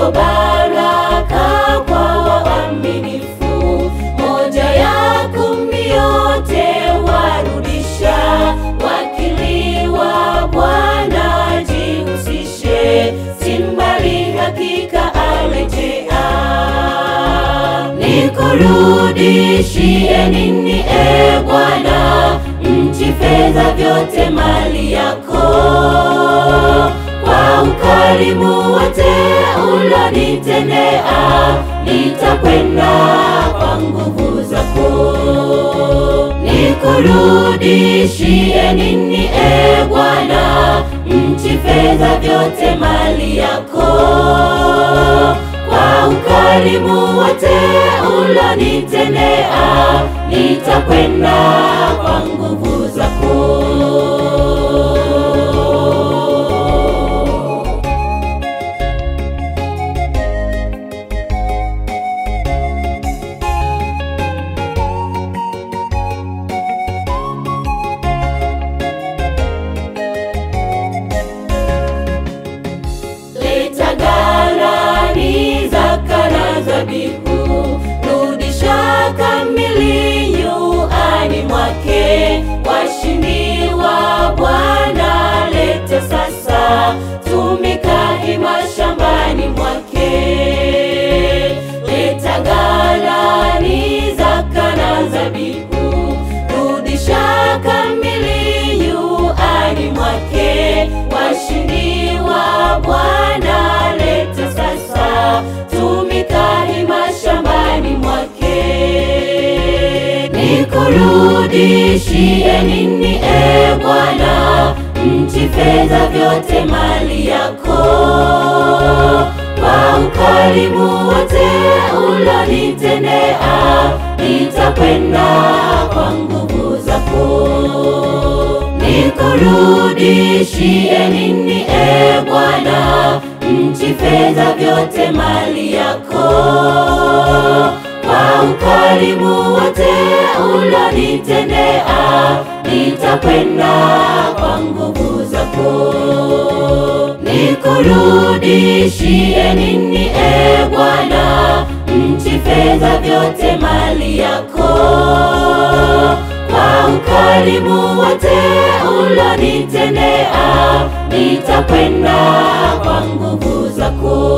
ziko baraka kwa waaminifu, moja ya 10 yote warudisha. Wakili wa Bwana jihusishe, si mbali hakika arejea. Nikurudishie nini e Bwana, nchi, fedha, vyote mali yako? Kwa ukarimu wote ulonitendea, nitakwenda kwa nguvu zako. Nikurudishie nini e Bwana, nchi, fedha, vyote mali yako? Kwa ukarimu wote ulonitendea, nitakwenda kwa nguvu zako. Leta gharani, zaka na zabihu, rudisha kamili nyuani mwake. Washindi wa Bwana lete sasa, tumika hima shambani mwake. Leta gharani, zaka na zabihu, rudisha kamili nyuani mwake. Washindi wa Bwana lete sasa, tumika hima shambani mwake. Nikurudishie nini e Bwana, nchi, fedha, vyote mali yako? Kwa ukarimu wote ulonitendea, nitakwenda kwa nguvu zako. Nikurudishie nini e Bwana, nchi, fedha, vyote mali yako? Kwa ukarimu wote ulonitendea, nitakwenda kwa nguvu zako. Nikurudishie nini e Bwana, nchi, fedha, vyote mali yako? Kwa ukarimu wote ulonitendea, nitakwenda kwa nguvu zako.